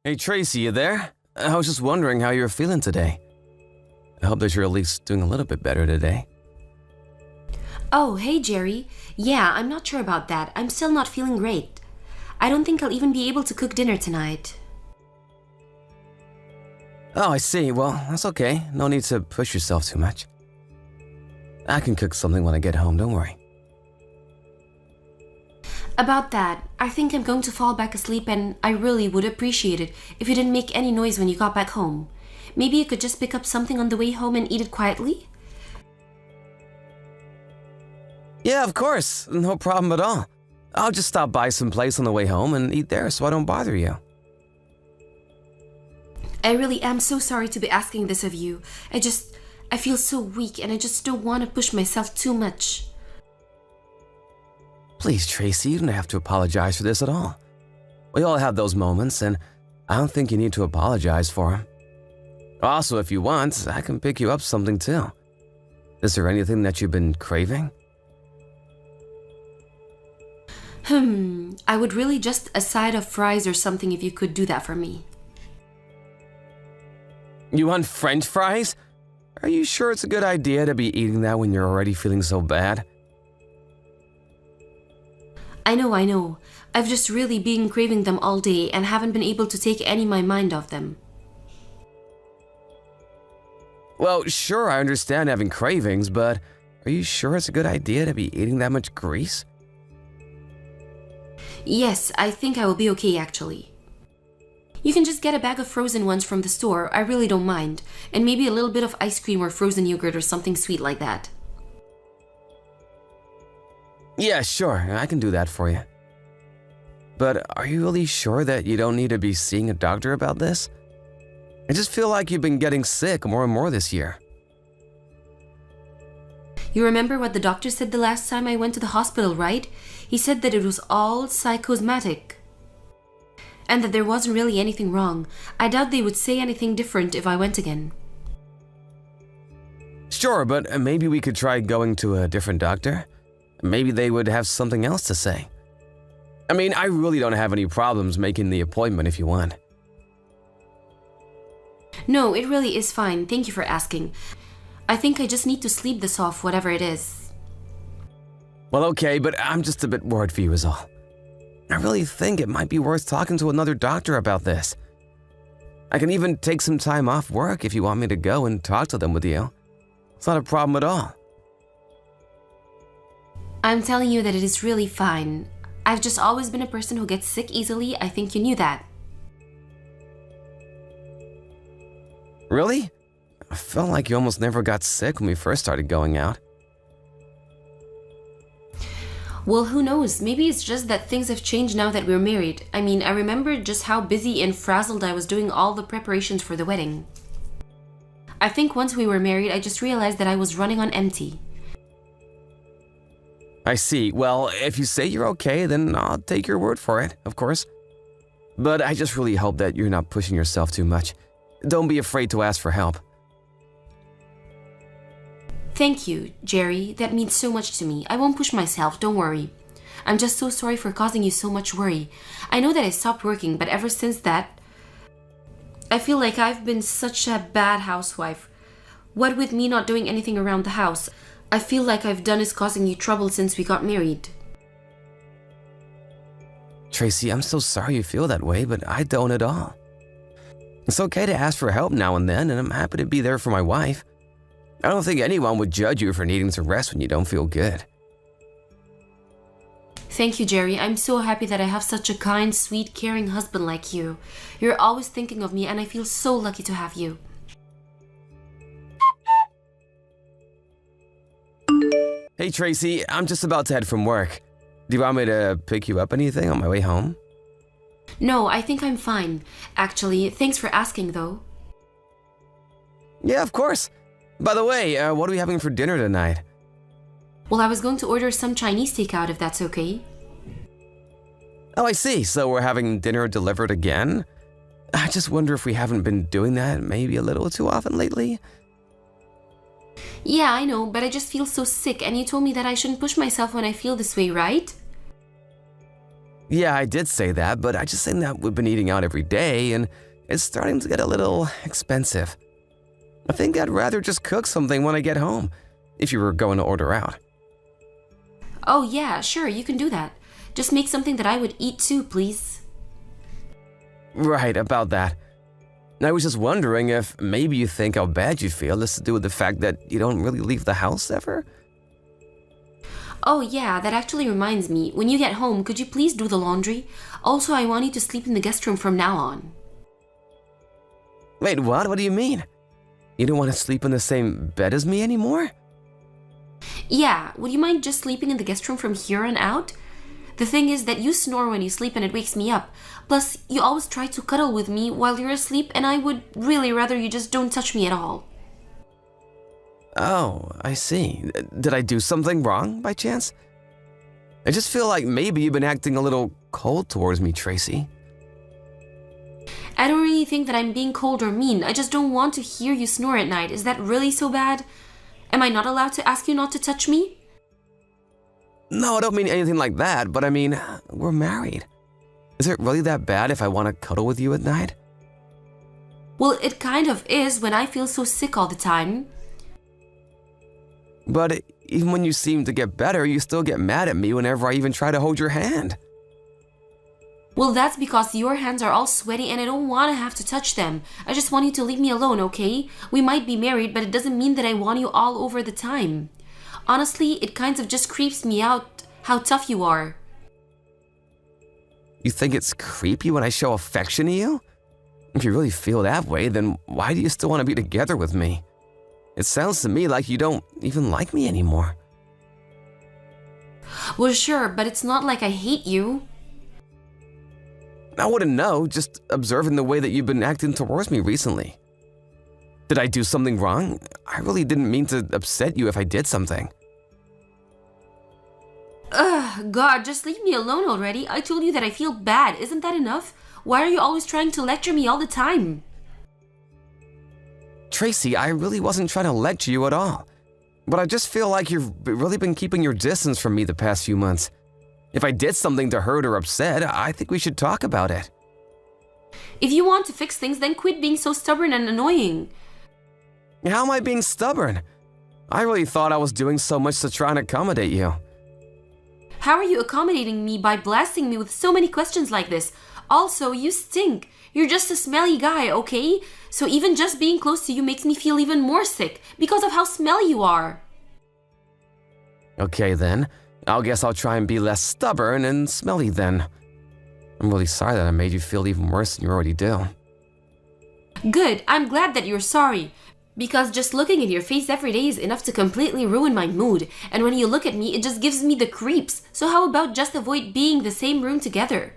Hey Tracy, you there? I was just wondering how you're feeling today. I hope that you're at least doing a little bit better today. Oh, hey Jerry. Yeah, I'm not sure about that. I'm still not feeling great. I don't think I'll even be able to cook dinner tonight. Oh, I see. Well, that's okay. No need to push yourself too much. I can cook something when I get home, don't worry. About that, I think I'm going to fall back asleep and I really would appreciate it if you didn't make any noise when you got back home. Maybe you could just pick up something on the way home and eat it quietly? Yeah, of course. No problem at all. I'll just stop by someplace on the way home and eat there so I don't bother you. I really am so sorry to be asking this of you. I feel so weak and I just don't want to push myself too much. Please, Tracy, you don't have to apologize for this at all. We all have those moments, and I don't think you need to apologize for them. Also, if you want, I can pick you up something too. Is there anything that you've been craving? I would really just a side of fries or something if you could do that for me. You want French fries? Are you sure it's a good idea to be eating that when you're already feeling so bad? I know. I've just really been craving them all day and haven't been able to take any of my mind off them. Well, sure, I understand having cravings, but are you sure it's a good idea to be eating that much grease? Yes, I think I will be okay actually. You can just get a bag of frozen ones from the store, I really don't mind, and maybe a little bit of ice cream or frozen yogurt or something sweet like that. Yeah, sure, I can do that for you. But are you really sure that you don't need to be seeing a doctor about this? I just feel like you've been getting sick more and more this year. You remember what the doctor said the last time I went to the hospital, right? He said that it was all psychosomatic. And that there wasn't really anything wrong. I doubt they would say anything different if I went again. Sure, but maybe we could try going to a different doctor. Maybe they would have something else to say. I mean, I really don't have any problems making the appointment if you want. No, it really is fine. Thank you for asking. I think I just need to sleep this off, whatever it is. Well, okay, but I'm just a bit worried for you is all. I really think it might be worth talking to another doctor about this. I can even take some time off work if you want me to go and talk to them with you. It's not a problem at all. I'm telling you that it is really fine. I've just always been a person who gets sick easily. I think you knew that. Really? I felt like you almost never got sick when we first started going out. Well, who knows? Maybe it's just that things have changed now that we're married. I mean, I remember just how busy and frazzled I was doing all the preparations for the wedding. I think once we were married, I just realized that I was running on empty. I see. Well, if you say you're okay, then I'll take your word for it, of course. But I just really hope that you're not pushing yourself too much. Don't be afraid to ask for help. Thank you, Jerry. That means so much to me. I won't push myself, don't worry. I'm just so sorry for causing you so much worry. I know that I stopped working, but ever since that, I feel like I've been such a bad housewife. What with me not doing anything around the house, I feel like I've done is causing you trouble since we got married. Tracy, I'm so sorry you feel that way, but I don't at all. It's okay to ask for help now and then, and I'm happy to be there for my wife. I don't think anyone would judge you for needing to rest when you don't feel good. Thank you, Jerry. I'm so happy that I have such a kind, sweet, caring husband like you. You're always thinking of me, and I feel so lucky to have you. Hey Tracy, I'm just about to head from work. Do you want me to pick you up anything on my way home? No, I think I'm fine. Actually, thanks for asking, though. Yeah, of course. By the way, what are we having for dinner tonight? Well, I was going to order some Chinese takeout if that's okay. Oh, I see. So we're having dinner delivered again? I just wonder if we haven't been doing that maybe a little too often lately. Yeah, I know, but I just feel so sick and you told me that I shouldn't push myself when I feel this way, right? Yeah, I did say that, but I just think that we've been eating out every day and it's starting to get a little expensive. I think I'd rather just cook something when I get home, if you were going to order out. Oh yeah, sure, you can do that. Just make something that I would eat too, please. Right, about that. I was just wondering if maybe you think how bad you feel has to do with the fact that you don't really leave the house ever? Oh yeah, that actually reminds me. When you get home, could you please do the laundry? Also, I want you to sleep in the guest room from now on. Wait, what? What do you mean? You don't want to sleep in the same bed as me anymore? Yeah, would you mind just sleeping in the guest room from here on out? The thing is that you snore when you sleep and it wakes me up. Plus, you always try to cuddle with me while you're asleep and I would really rather you just don't touch me at all. Oh, I see. Did I do something wrong by chance? I just feel like maybe you've been acting a little cold towards me, Tracy. I don't really think that I'm being cold or mean. I just don't want to hear you snore at night. Is that really so bad? Am I not allowed to ask you not to touch me? No, I don't mean anything like that, but I mean, we're married. Is it really that bad if I want to cuddle with you at night? Well, it kind of is when I feel so sick all the time. But even when you seem to get better, you still get mad at me whenever I even try to hold your hand. Well, that's because your hands are all sweaty and I don't want to have to touch them. I just want you to leave me alone, okay? We might be married, but it doesn't mean that I want you all over the time. Honestly, it kind of just creeps me out how tough you are. You think it's creepy when I show affection to you? If you really feel that way, then why do you still want to be together with me? It sounds to me like you don't even like me anymore. Well, sure, but it's not like I hate you. I wouldn't know, just observing the way that you've been acting towards me recently. Did I do something wrong? I really didn't mean to upset you if I did something. Ugh, God, just leave me alone already. I told you that I feel bad. Isn't that enough? Why are you always trying to lecture me all the time? Tracy, I really wasn't trying to lecture you at all. But I just feel like you've really been keeping your distance from me the past few months. If I did something to hurt or upset, I think we should talk about it. If you want to fix things, then quit being so stubborn and annoying. How am I being stubborn? I really thought I was doing so much to try and accommodate you. How are you accommodating me by blasting me with so many questions like this? Also, you stink. You're just a smelly guy, okay? So even just being close to you makes me feel even more sick because of how smelly you are. Okay then, I guess I'll try and be less stubborn and smelly then. I'm really sorry that I made you feel even worse than you already do. Good, I'm glad that you're sorry. Because just looking at your face every day is enough to completely ruin my mood. And when you look at me, it just gives me the creeps. So how about just avoid being in the same room together?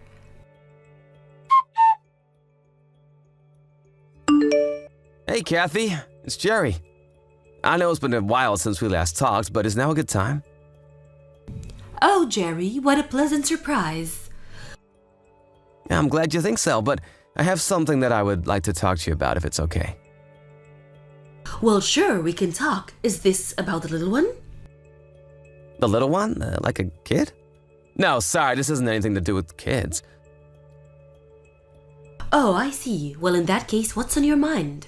Hey Kathy, it's Jerry. I know it's been a while since we last talked, but is now a good time? Oh, Jerry, what a pleasant surprise. I'm glad you think so, but I have something that I would like to talk to you about if it's okay. Well, sure, we can talk. Is this about the little one? The little one? Like a kid? No, sorry, this isn't anything to do with kids. Oh, I see. Well, in that case, what's on your mind?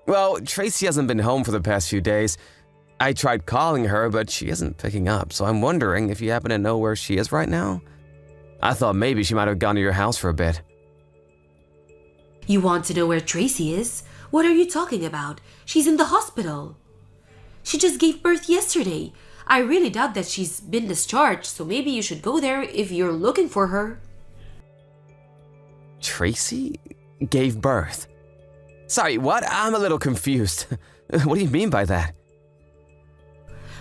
Well, Tracy hasn't been home for the past few days. I tried calling her, but she isn't picking up, so I'm wondering if you happen to know where she is right now? I thought maybe she might have gone to your house for a bit. You want to know where Tracy is? What are you talking about? She's in the hospital. She just gave birth yesterday. I really doubt that she's been discharged, so maybe you should go there if you're looking for her. Tracy gave birth? Sorry, what? I'm a little confused. What do you mean by that?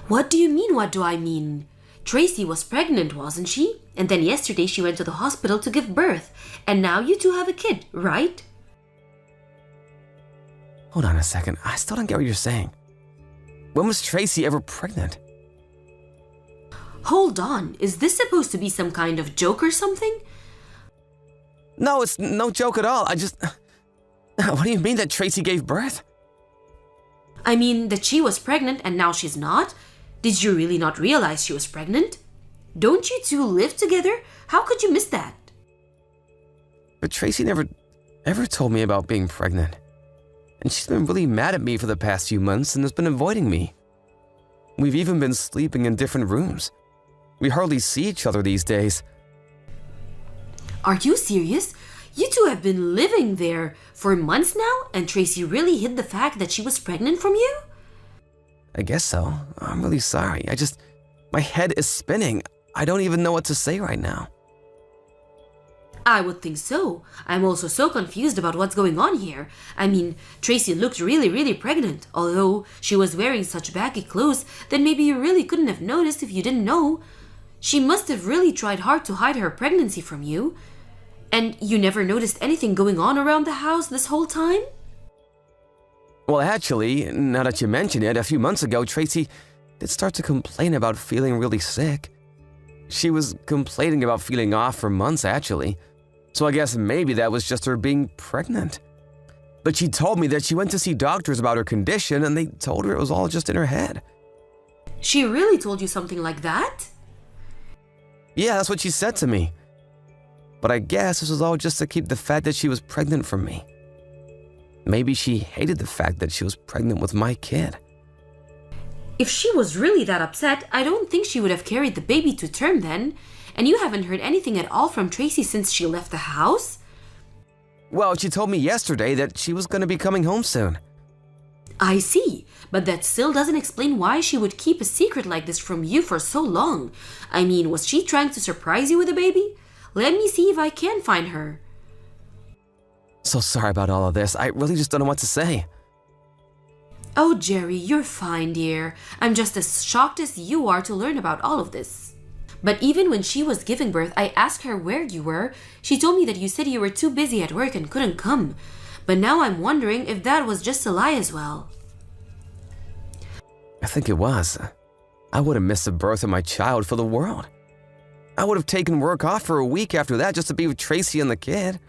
What do you mean, what do I mean? Tracy was pregnant, wasn't she? And then yesterday she went to the hospital to give birth. And now you two have a kid, right? Hold on a second, I still don't get what you're saying. When was Tracy ever pregnant? Hold on, is this supposed to be some kind of joke or something? No, it's no joke at all. What do you mean that Tracy gave birth? I mean that she was pregnant and now she's not? Did you really not realize she was pregnant? Don't you two live together? How could you miss that? But Tracy never ever told me about being pregnant. And she's been really mad at me for the past few months and has been avoiding me. We've even been sleeping in different rooms. We hardly see each other these days. Are you serious? You two have been living there for months now, and Tracy really hid the fact that she was pregnant from you? I guess so. I'm really sorry. My head is spinning. I don't even know what to say right now. I would think so. I'm also so confused about what's going on here. I mean, Tracy looked really pregnant. Although she was wearing such baggy clothes, then maybe you really couldn't have noticed if you didn't know. She must have really tried hard to hide her pregnancy from you. And you never noticed anything going on around the house this whole time? Well, actually, now that you mention it, a few months ago, Tracy did start to complain about feeling really sick. She was complaining about feeling off for months, actually. So I guess maybe that was just her being pregnant. But she told me that she went to see doctors about her condition and they told her it was all just in her head. She really told you something like that? Yeah, that's what she said to me. But I guess this was all just to keep the fact that she was pregnant from me. Maybe she hated the fact that she was pregnant with my kid. If she was really that upset, I don't think she would have carried the baby to term then. And you haven't heard anything at all from Tracy since she left the house? Well, she told me yesterday that she was going to be coming home soon. I see, but that still doesn't explain why she would keep a secret like this from you for so long. I mean, was she trying to surprise you with a baby? Let me see if I can find her. So sorry about all of this. I really just don't know what to say. Oh, Jerry, you're fine, dear. I'm just as shocked as you are to learn about all of this. But even when she was giving birth, I asked her where you were. She told me that you said you were too busy at work and couldn't come. But now I'm wondering if that was just a lie as well. I think it was. I would have missed the birth of my child for the world. I would have taken work off for a week after that just to be with Tracy and the kid.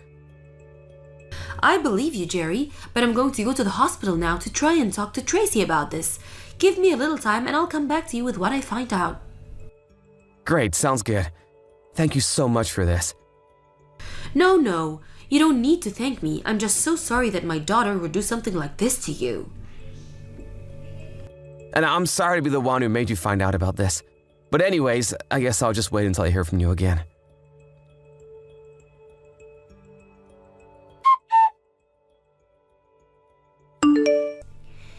I believe you, Jerry, but I'm going to go to the hospital now to try and talk to Tracy about this. Give me a little time and I'll come back to you with what I find out. Great, sounds good. Thank you so much for this. No, you don't need to thank me. I'm just so sorry that my daughter would do something like this to you. And I'm sorry to be the one who made you find out about this. But anyways, I guess I'll just wait until I hear from you again.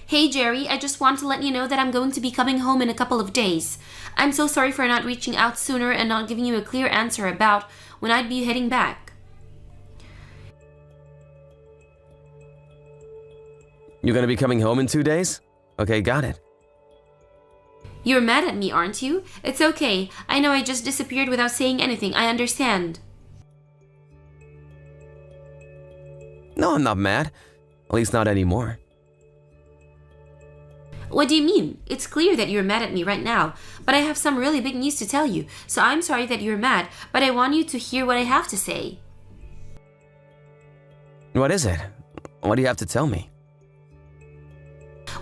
Hey Jerry, I just want to let you know that I'm going to be coming home in a couple of days. I'm so sorry for not reaching out sooner and not giving you a clear answer about when I'd be heading back. You're gonna be coming home in 2 days? Okay, got it. You're mad at me, aren't you? It's okay. I know I just disappeared without saying anything. I understand. No, I'm not mad. At least not anymore. What do you mean? It's clear that you're mad at me right now, but I have some really big news to tell you. So I'm sorry that you're mad, but I want you to hear what I have to say. What is it? What do you have to tell me?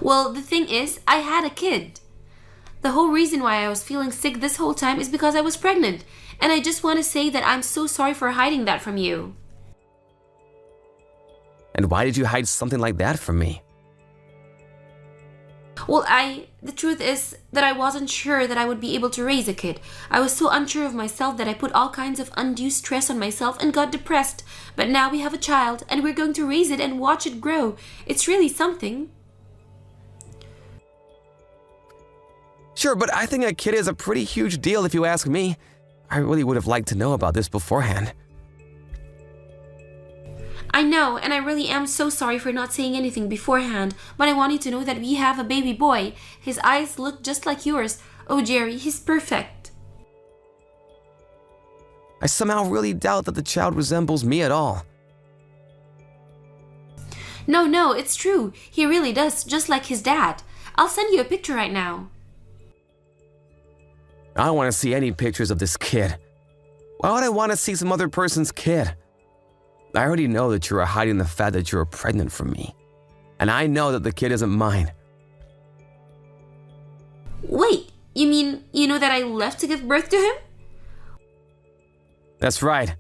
Well, the thing is, I had a kid. The whole reason why I was feeling sick this whole time is because I was pregnant, and I just want to say that I'm so sorry for hiding that from you. And why did you hide something like that from me? Well, the truth is that I wasn't sure that I would be able to raise a kid. I was so unsure of myself that I put all kinds of undue stress on myself and got depressed. But now we have a child and we're going to raise it and watch it grow. It's really something. Sure, but I think a kid is a pretty huge deal if you ask me. I really would have liked to know about this beforehand. I know, and I really am so sorry for not saying anything beforehand, but I want you to know that we have a baby boy. His eyes look just like yours. Oh, Jerry, he's perfect. I somehow really doubt that the child resembles me at all. No, it's true. He really does, just like his dad. I'll send you a picture right now. I don't want to see any pictures of this kid. Why would I want to see some other person's kid? I already know that you are hiding the fact that you are pregnant from me. And I know that the kid isn't mine. Wait, you mean you know that I left to give birth to him? That's right.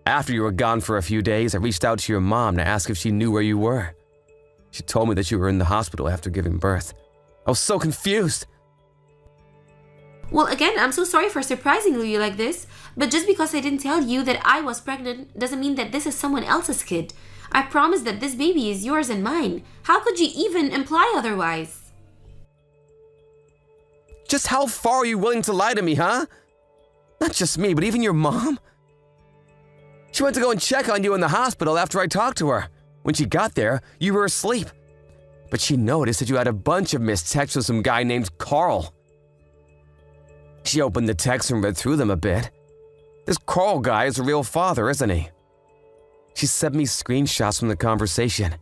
After you were gone for a few days, I reached out to your mom to ask if she knew where you were. She told me that you were in the hospital after giving birth. I was so confused. Well, again, I'm so sorry for surprising you like this, but just because I didn't tell you that I was pregnant doesn't mean that this is someone else's kid. I promise that this baby is yours and mine. How could you even imply otherwise? Just how far are you willing to lie to me, huh? Not just me, but even your mom? She went to go and check on you in the hospital after I talked to her. When she got there, you were asleep. But she noticed that you had a bunch of missed texts with some guy named Carl. She opened the texts and read through them a bit. This Carl guy is a real father, isn't he? She sent me screenshots from the conversation.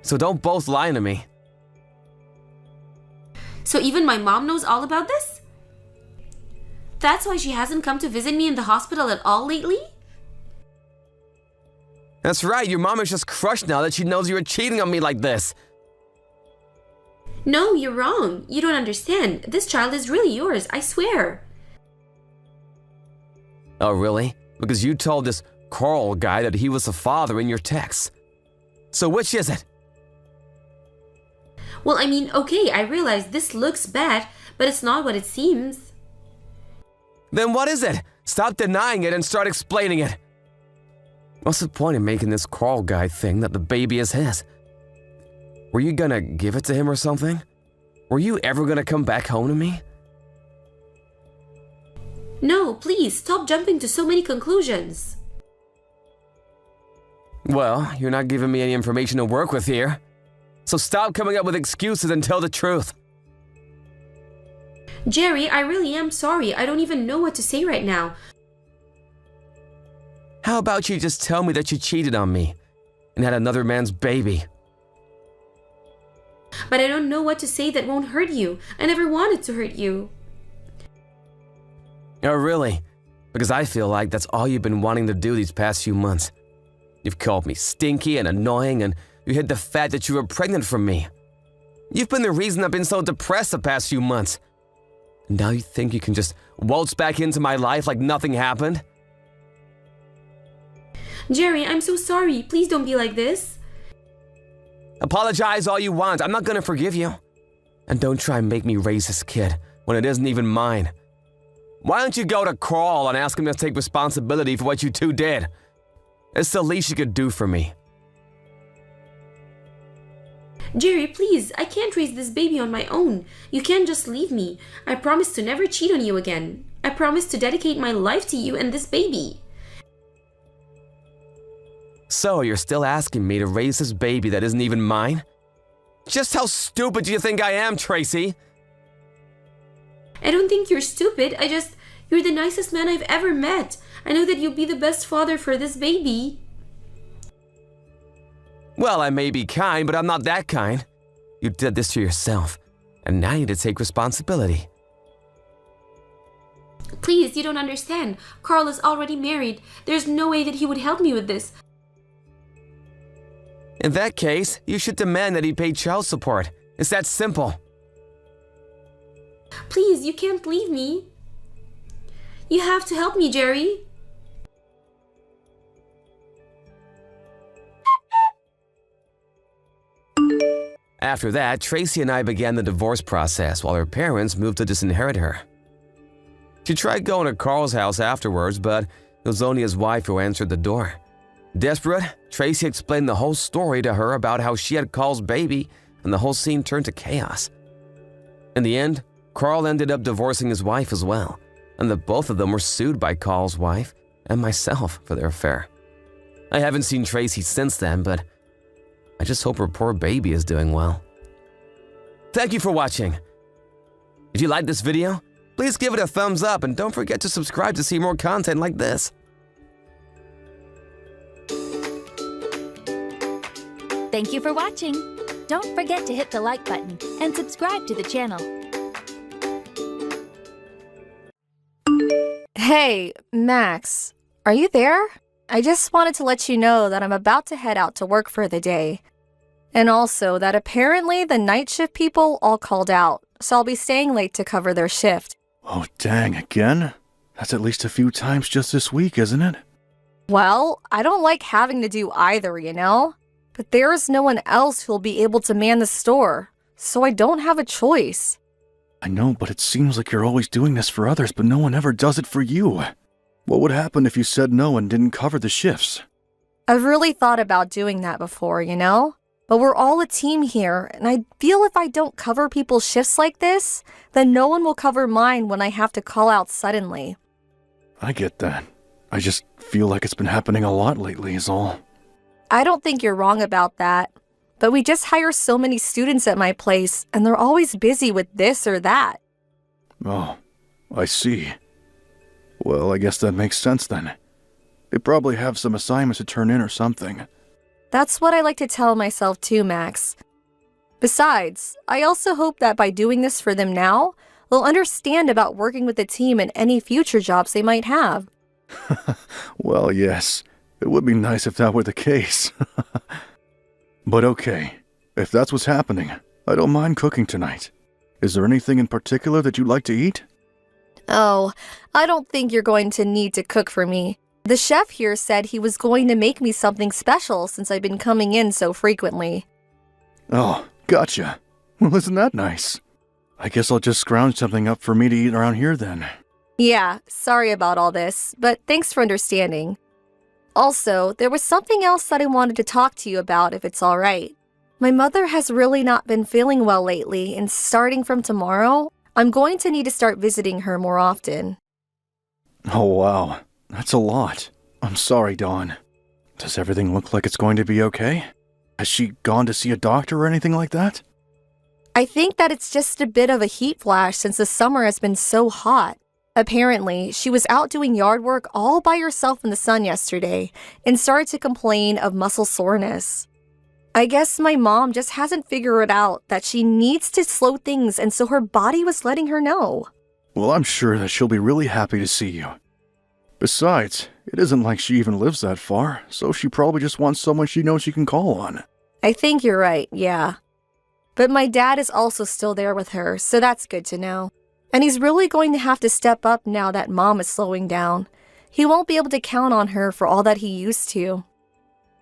So don't both lie to me. So even my mom knows all about this? That's why she hasn't come to visit me in the hospital at all lately? That's right, your mom is just crushed now that she knows you were cheating on me like this. No, you're wrong. You don't understand. This child is really yours, I swear. Oh, really? Because you told this Carl guy that he was the father in your texts. So which is it? Well, I mean, okay, I realize this looks bad, but it's not what it seems. Then what is it? Stop denying it and start explaining it. What's the point in making this Carl guy thing that the baby is his? Were you gonna give it to him or something? Were you ever gonna come back home to me? No, please, stop jumping to so many conclusions. Well, you're not giving me any information to work with here. So stop coming up with excuses and tell the truth. Jerry, I really am sorry. I don't even know what to say right now. How about you just tell me that you cheated on me and had another man's baby? But I don't know what to say that won't hurt you. I never wanted to hurt you. Oh, really? Because I feel like that's all you've been wanting to do these past few months. You've called me stinky and annoying, and you hid the fact that you were pregnant from me. You've been the reason I've been so depressed the past few months. And now you think you can just waltz back into my life like nothing happened? Jerry, I'm so sorry. Please don't be like this. Apologize all you want. I'm not gonna forgive you. And don't try and make me raise this kid when it isn't even mine. Why don't you go to Carl and ask him to take responsibility for what you two did? It's the least you could do for me. Jerry, please, I can't raise this baby on my own. You can't just leave me. I promise to never cheat on you again. I promise to dedicate my life to you and this baby. So you're still asking me to raise this baby that isn't even mine? Just how stupid do you think I am, Tracy? I don't think you're stupid. You're the nicest man I've ever met. I know that you'll be the best father for this baby. Well, I may be kind, but I'm not that kind. You did this to yourself, and now you need to take responsibility. Please, you don't understand. Carl is already married. There's no way that he would help me with this. In that case, you should demand that he pay child support. It's that simple. Please, you can't leave me. You have to help me, Jerry. After that, Tracy and I began the divorce process while her parents moved to disinherit her. She tried going to Carl's house afterwards, but it was only his wife who answered the door. Desperate, Tracy explained the whole story to her about how she had Carl's baby, and the whole scene turned to chaos. In the end, Carl ended up divorcing his wife as well, and the both of them were sued by Carl's wife and myself for their affair. I haven't seen Tracy since then, but I just hope her poor baby is doing well. Thank you for watching. If you liked this video, please give it a thumbs up and don't forget to subscribe to see more content like this. Thank you for watching. Don't forget to hit the like button and subscribe to the channel. Hey, Max, are you there? I just wanted to let you know that I'm about to head out to work for the day. And also that apparently the night shift people all called out, so I'll be staying late to cover their shift. Oh, dang, again? That's at least a few times just this week, isn't it? Well, I don't like having to do either, you know? But there is no one else who'll be able to man the store, so I don't have a choice. I know, but it seems like you're always doing this for others, but no one ever does it for you. What would happen if you said no and didn't cover the shifts? I've really thought about doing that before, you know? But we're all a team here, and I feel if I don't cover people's shifts like this, then no one will cover mine when I have to call out suddenly. I get that. I just feel like it's been happening a lot lately is all. I don't think you're wrong about that. But we just hire so many students at my place, and they're always busy with this or that. Oh, I see. Well, I guess that makes sense then. They probably have some assignments to turn in or something. That's what I like to tell myself too, Max. Besides, I also hope that by doing this for them now, they'll understand about working with the team in any future jobs they might have. Well, yes. It would be nice if that were the case. But okay, if that's what's happening, I don't mind cooking tonight. Is there anything in particular that you'd like to eat? Oh, I don't think you're going to need to cook for me. The chef here said he was going to make me something special since I've been coming in so frequently. Oh, gotcha. Well, isn't that nice? I guess I'll just scrounge something up for me to eat around here then. Yeah, sorry about all this, but thanks for understanding. Also, there was something else that I wanted to talk to you about if it's alright. My mother has really not been feeling well lately, and starting from tomorrow, I'm going to need to start visiting her more often. Oh wow, that's a lot. I'm sorry, Dawn. Does everything look like it's going to be okay? Has she gone to see a doctor or anything like that? I think that it's just a bit of a heat flash since the summer has been so hot. Apparently, she was out doing yard work all by herself in the sun yesterday and started to complain of muscle soreness. I guess my mom just hasn't figured out that she needs to slow things, and so her body was letting her know. Well, I'm sure that she'll be really happy to see you. Besides, it isn't like she even lives that far, so she probably just wants someone she knows she can call on. I think you're right, yeah. But my dad is also still there with her, so that's good to know. And he's really going to have to step up now that Mom is slowing down. He won't be able to count on her for all that he used to.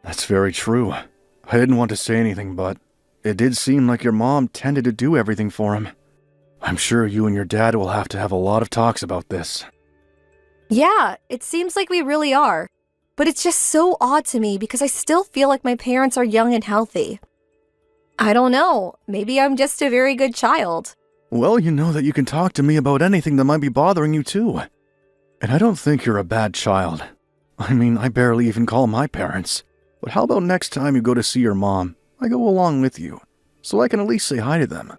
That's very true. I didn't want to say anything, but it did seem like your mom tended to do everything for him. I'm sure you and your dad will have to have a lot of talks about this. Yeah, it seems like we really are. But it's just so odd to me because I still feel like my parents are young and healthy. I don't know, maybe I'm just a very good child. Well, you know that you can talk to me about anything that might be bothering you too. And I don't think you're a bad child. I mean, I barely even call my parents. But how about next time you go to see your mom, I go along with you, so I can at least say hi to them.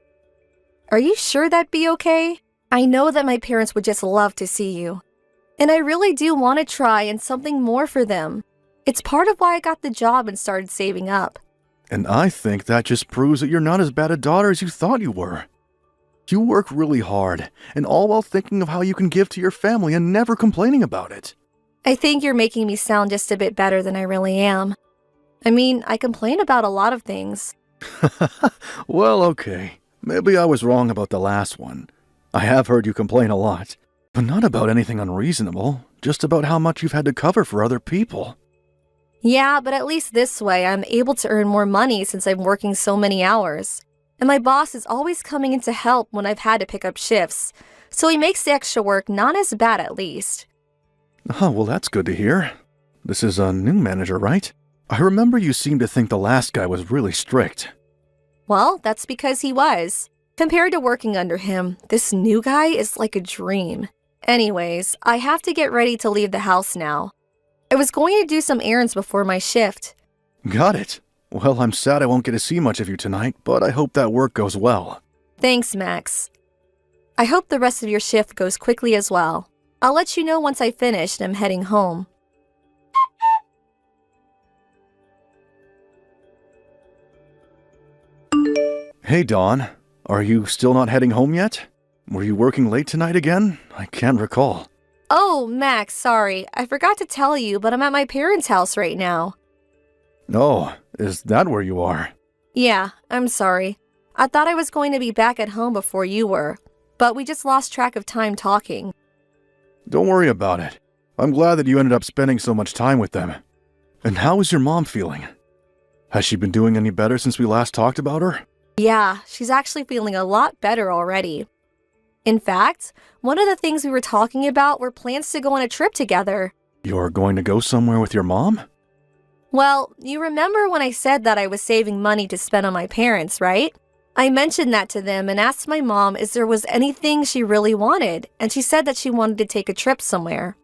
Are you sure that'd be okay? I know that my parents would just love to see you. And I really do want to try and something more for them. It's part of why I got the job and started saving up. And I think that just proves that you're not as bad a daughter as you thought you were. You work really hard, and all while thinking of how you can give to your family and never complaining about it. I think you're making me sound just a bit better than I really am. I mean, I complain about a lot of things. Well, okay. Maybe I was wrong about the last one. I have heard you complain a lot, but not about anything unreasonable, just about how much you've had to cover for other people. Yeah, but at least this way I'm able to earn more money since I'm working so many hours. And my boss is always coming in to help when I've had to pick up shifts, so he makes the extra work not as bad at least. Oh, well, that's good to hear. This is a new manager, right? I remember you seemed to think the last guy was really strict. Well, that's because he was. Compared to working under him, this new guy is like a dream. Anyways, I have to get ready to leave the house now. I was going to do some errands before my shift. Got it. Well, I'm sad I won't get to see much of you tonight, but I hope that work goes well. Thanks, Max. I hope the rest of your shift goes quickly as well. I'll let you know once I finish and I'm heading home. Hey, Dawn. Are you still not heading home yet? Were you working late tonight again? I can't recall. Oh, Max, sorry. I forgot to tell you, but I'm at my parents' house right now. Oh, is that where you are? Yeah, I'm sorry. I thought I was going to be back at home before you were, but we just lost track of time talking. Don't worry about it. I'm glad that you ended up spending so much time with them. And how is your mom feeling? Has she been doing any better since we last talked about her? Yeah, she's actually feeling a lot better already. In fact, one of the things we were talking about were plans to go on a trip together. You're going to go somewhere with your mom? Well, you remember when I said that I was saving money to spend on my parents, right? I mentioned that to them and asked my mom if there was anything she really wanted, and she said that she wanted to take a trip somewhere.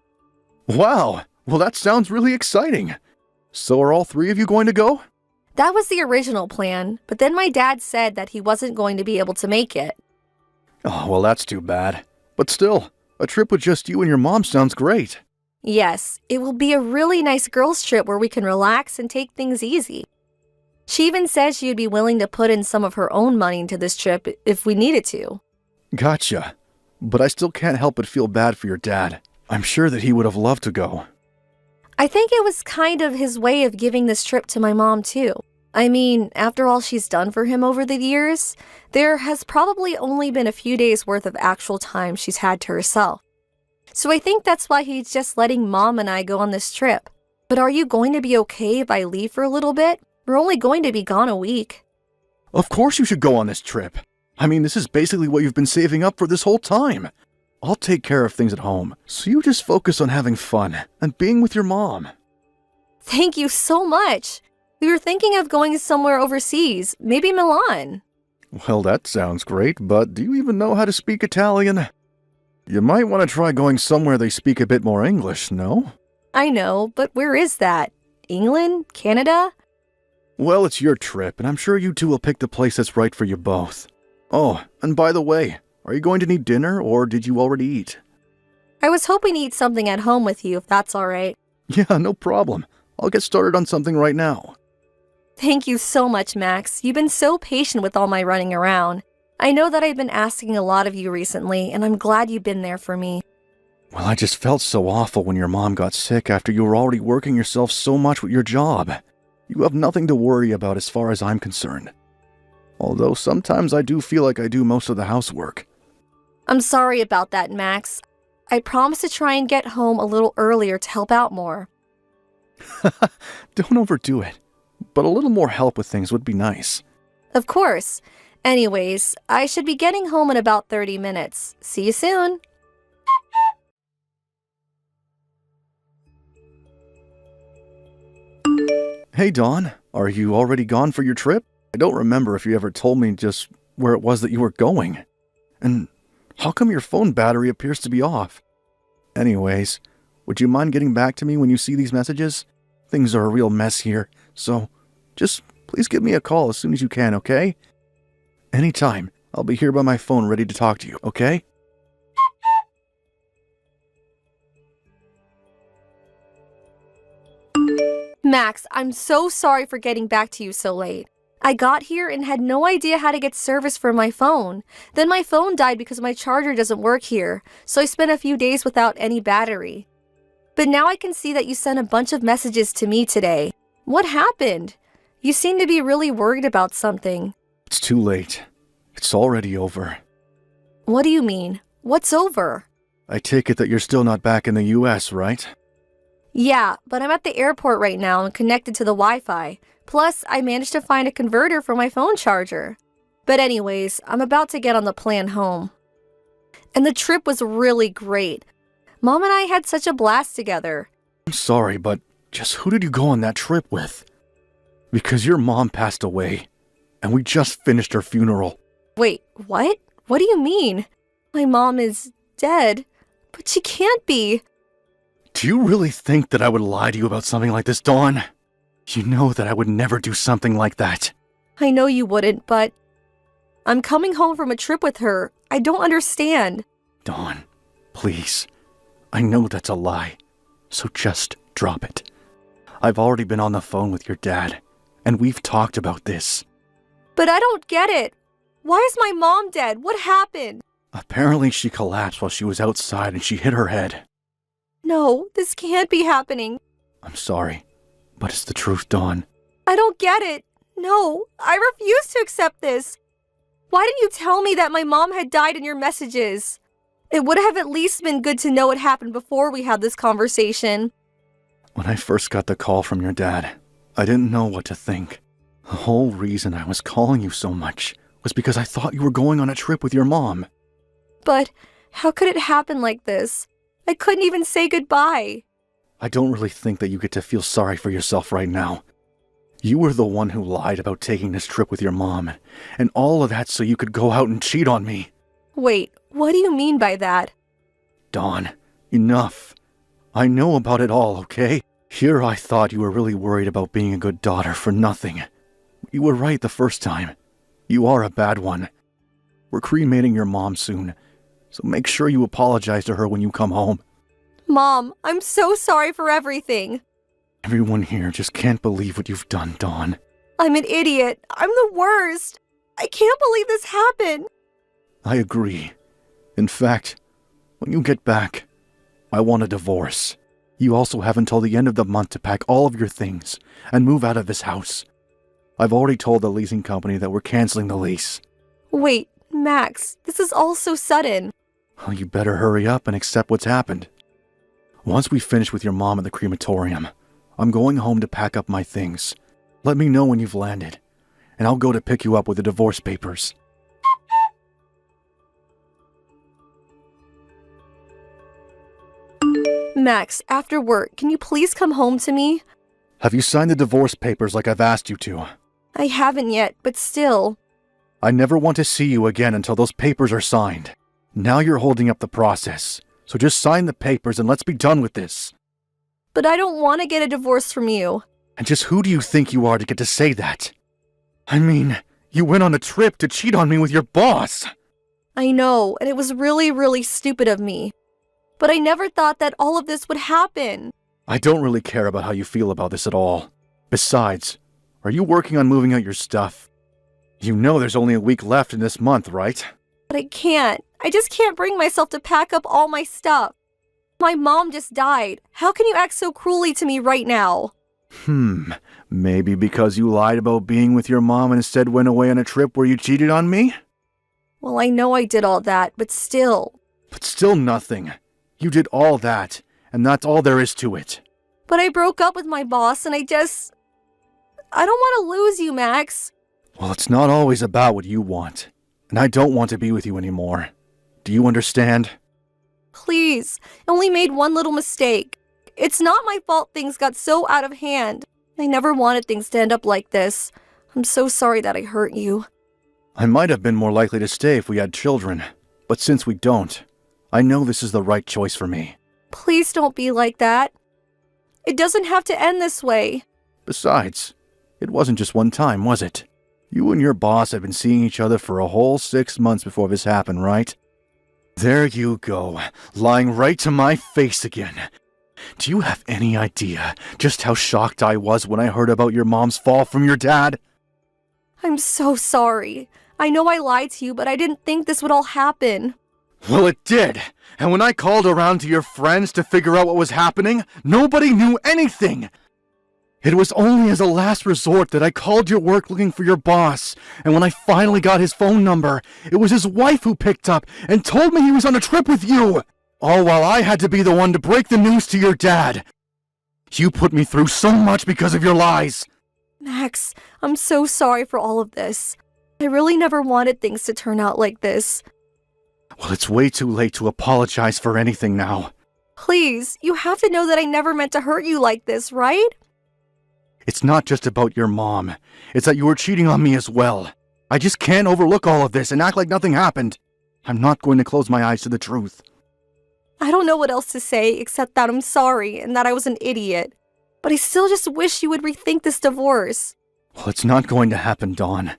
Wow! Well, that sounds really exciting. So are all three of you going to go? That was the original plan, but then my dad said that he wasn't going to be able to make it. Oh, well, that's too bad. But still, a trip with just you and your mom sounds great. Yes, it will be a really nice girls' trip where we can relax and take things easy. She even said she would be willing to put in some of her own money into this trip if we needed to. Gotcha. But I still can't help but feel bad for your dad. I'm sure that he would have loved to go. I think it was kind of his way of giving this trip to my mom, too. I mean, after all she's done for him over the years, there has probably only been a few days worth of actual time she's had to herself. So I think that's why he's just letting Mom and I go on this trip. But are you going to be okay if I leave for a little bit? We're only going to be gone a week. Of course you should go on this trip. I mean, this is basically what you've been saving up for this whole time. I'll take care of things at home, so you just focus on having fun and being with your mom. Thank you so much. We were thinking of going somewhere overseas, maybe Milan. Well, that sounds great, but do you even know how to speak Italian? You might want to try going somewhere they speak a bit more English, no? I know, but where is that? England? Canada? Well, it's your trip, and I'm sure you two will pick the place that's right for you both. Oh, and by the way, are you going to need dinner, or did you already eat? I was hoping to eat something at home with you, if that's all right. Yeah, no problem. I'll get started on something right now. Thank you so much, Max. You've been so patient with all my running around. I know that I've been asking a lot of you recently, and I'm glad you've been there for me. Well, I just felt so awful when your mom got sick after you were already working yourself so much with your job. You have nothing to worry about as far as I'm concerned. Although sometimes I do feel like I do most of the housework. I'm sorry about that, Max. I promise to try and get home a little earlier to help out more. Don't overdo it. But a little more help with things would be nice. Of course. Anyways, I should be getting home in about 30 minutes. See you soon. Hey, Dawn. Are you already gone for your trip? I don't remember if you ever told me just where it was that you were going. And how come your phone battery appears to be off? Anyways, would you mind getting back to me when you see these messages? Things are a real mess here, so just please give me a call as soon as you can, okay? Anytime. I'll be here by my phone ready to talk to you, okay? Max, I'm so sorry for getting back to you so late. I got here and had no idea how to get service for my phone. Then my phone died because my charger doesn't work here, so I spent a few days without any battery. But now I can see that you sent a bunch of messages to me today. What happened? You seem to be really worried about something. It's too late. It's already over. What do you mean? What's over? I take it that you're still not back in the US, right? Yeah, but I'm at the airport right now and connected to the Wi-Fi. Plus, I managed to find a converter for my phone charger. But anyways, I'm about to get on the plane home. And the trip was really great. Mom and I had such a blast together. I'm sorry, but just who did you go on that trip with? Because your mom passed away, and we just finished her funeral. Wait, what? What do you mean? My mom is dead. But she can't be. Do you really think that I would lie to you about something like this, Dawn? You know that I would never do something like that. I know you wouldn't, but I'm coming home from a trip with her. I don't understand. Dawn, please. I know that's a lie, so just drop it. I've already been on the phone with your dad, and we've talked about this. But I don't get it. Why is my mom dead? What happened? Apparently she collapsed while she was outside and she hit her head. No, this can't be happening. I'm sorry, but it's the truth, Dawn. I don't get it. No, I refuse to accept this. Why didn't you tell me that my mom had died in your messages? It would have at least been good to know what happened before we had this conversation. When I first got the call from your dad, I didn't know what to think. The whole reason I was calling you so much was because I thought you were going on a trip with your mom. But how could it happen like this? I couldn't even say goodbye. I don't really think that you get to feel sorry for yourself right now. You were the one who lied about taking this trip with your mom, and all of that so you could go out and cheat on me. Wait, what do you mean by that? Dawn, enough. I know about it all, okay? Here I thought you were really worried about being a good daughter for nothing. You were right the first time. You are a bad one. We're cremating your mom soon, so make sure you apologize to her when you come home. Mom, I'm so sorry for everything. Everyone here just can't believe what you've done, Dawn. I'm an idiot. I'm the worst. I can't believe this happened. I agree. In fact, when you get back, I want a divorce. You also have until the end of the month to pack all of your things and move out of this house. I've already told the leasing company that we're canceling the lease. Wait, Max, this is all so sudden. Well, you better hurry up and accept what's happened. Once we finish with your mom at the crematorium, I'm going home to pack up my things. Let me know when you've landed, and I'll go to pick you up with the divorce papers. Max, after work, can you please come home to me? Have you signed the divorce papers like I've asked you to? I haven't yet, but still. I never want to see you again until those papers are signed. Now you're holding up the process, so just sign the papers and let's be done with this. But I don't want to get a divorce from you. And just who do you think you are to get to say that? I mean, you went on a trip to cheat on me with your boss. I know, and it was really, really stupid of me. But I never thought that all of this would happen. I don't really care about how you feel about this at all. Besides, are you working on moving out your stuff? You know there's only a week left in this month, right? But I can't. I just can't bring myself to pack up all my stuff. My mom just died. How can you act so cruelly to me right now? Maybe because you lied about being with your mom and instead went away on a trip where you cheated on me? Well, I know I did all that, but still. But still nothing. You did all that, and that's all there is to it. But I broke up with my boss and I don't want to lose you, Max. Well, it's not always about what you want, and I don't want to be with you anymore. Do you understand? Please, I only made one little mistake. It's not my fault things got so out of hand. I never wanted things to end up like this. I'm so sorry that I hurt you. I might have been more likely to stay if we had children, but since we don't, I know this is the right choice for me. Please don't be like that. It doesn't have to end this way. Besides, it wasn't just one time, was it? You and your boss had been seeing each other for a whole 6 months before this happened, right? There you go, lying right to my face again. Do you have any idea just how shocked I was when I heard about your mom's fall from your dad? I'm so sorry. I know I lied to you, but I didn't think this would all happen. Well, it did. And when I called around to your friends to figure out what was happening, nobody knew anything. It was only as a last resort that I called your work looking for your boss, and when I finally got his phone number, it was his wife who picked up and told me he was on a trip with you, all while I had to be the one to break the news to your dad. You put me through so much because of your lies. Max, I'm so sorry for all of this. I really never wanted things to turn out like this. Well, it's way too late to apologize for anything now. Please, you have to know that I never meant to hurt you like this, right? It's not just about your mom. It's that you were cheating on me as well. I just can't overlook all of this and act like nothing happened. I'm not going to close my eyes to the truth. I don't know what else to say except that I'm sorry and that I was an idiot. But I still just wish you would rethink this divorce. Well, it's not going to happen, Dawn.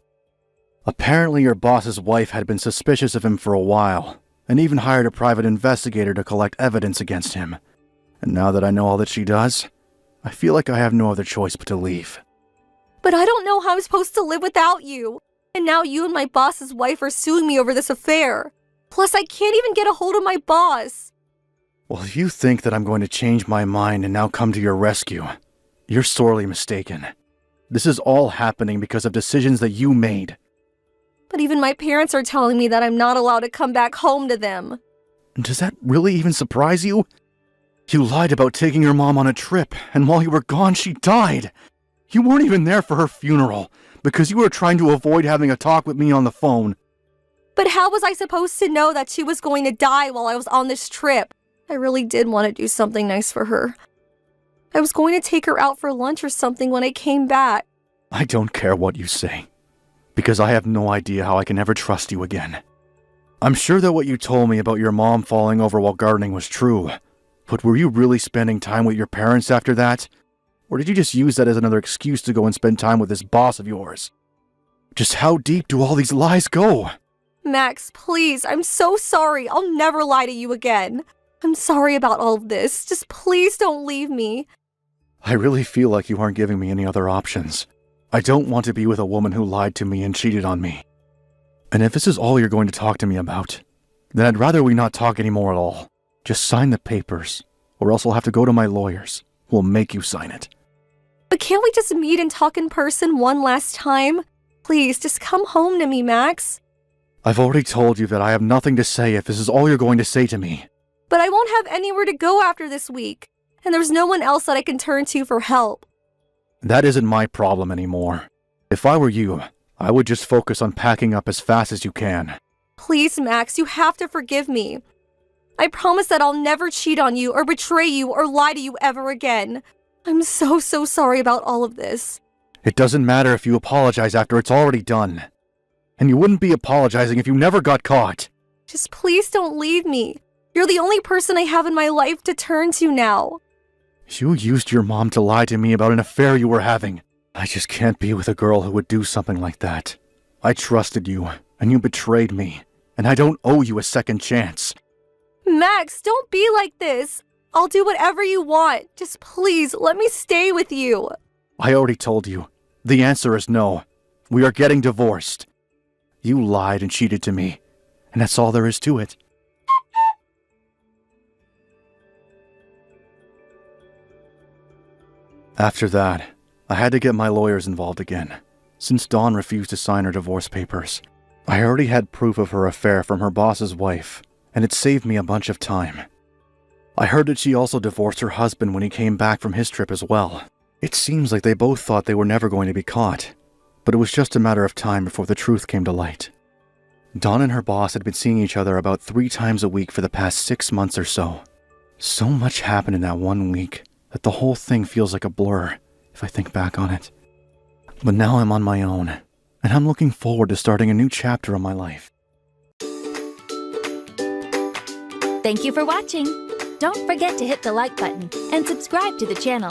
Apparently your boss's wife had been suspicious of him for a while, and even hired a private investigator to collect evidence against him. And now that I know all that she does, I feel like I have no other choice but to leave. But I don't know how I'm supposed to live without you. And now you and my boss's wife are suing me over this affair. Plus, I can't even get a hold of my boss. Well, if you think that I'm going to change my mind and now come to your rescue, you're sorely mistaken. This is all happening because of decisions that you made. But even my parents are telling me that I'm not allowed to come back home to them. Does that really even surprise you? You lied about taking your mom on a trip, and while you were gone, she died. You weren't even there for her funeral, because you were trying to avoid having a talk with me on the phone. But how was I supposed to know that she was going to die while I was on this trip? I really did want to do something nice for her. I was going to take her out for lunch or something when I came back. I don't care what you say, because I have no idea how I can ever trust you again. I'm sure that what you told me about your mom falling over while gardening was true, but were you really spending time with your parents after that? Or did you just use that as another excuse to go and spend time with this boss of yours? Just how deep do all these lies go? Max, please, I'm so sorry. I'll never lie to you again. I'm sorry about all of this. Just please don't leave me. I really feel like you aren't giving me any other options. I don't want to be with a woman who lied to me and cheated on me. And if this is all you're going to talk to me about, then I'd rather we not talk anymore at all. Just sign the papers, or else I'll have to go to my lawyers, who will make you sign it. But can't we just meet and talk in person one last time? Please, just come home to me, Max. I've already told you that I have nothing to say if this is all you're going to say to me. But I won't have anywhere to go after this week, and there's no one else that I can turn to for help. That isn't my problem anymore. If I were you, I would just focus on packing up as fast as you can. Please, Max, you have to forgive me. I promise that I'll never cheat on you or betray you or lie to you ever again. I'm so sorry about all of this. It doesn't matter if you apologize after it's already done. And you wouldn't be apologizing if you never got caught. Just please don't leave me. You're the only person I have in my life to turn to now. You used your mom to lie to me about an affair you were having. I just can't be with a girl who would do something like that. I trusted you, and you betrayed me, and I don't owe you a second chance. Max, don't be like this. I'll do whatever you want. Just please, let me stay with you. I already told you. The answer is no. We are getting divorced. You lied and cheated to me, and that's all there is to it. After that, I had to get my lawyers involved again, since Dawn refused to sign her divorce papers. I already had proof of her affair from her boss's wife, and it saved me a bunch of time. I heard that she also divorced her husband when he came back from his trip as well. It seems like they both thought they were never going to be caught, but it was just a matter of time before the truth came to light. Dawn and her boss had been seeing each other about 3 times a week for the past 6 months or so. So much happened in that 1 week that the whole thing feels like a blur if I think back on it. But now I'm on my own, and I'm looking forward to starting a new chapter of my life. Thank you for watching. Don't forget to hit the like button and subscribe to the channel.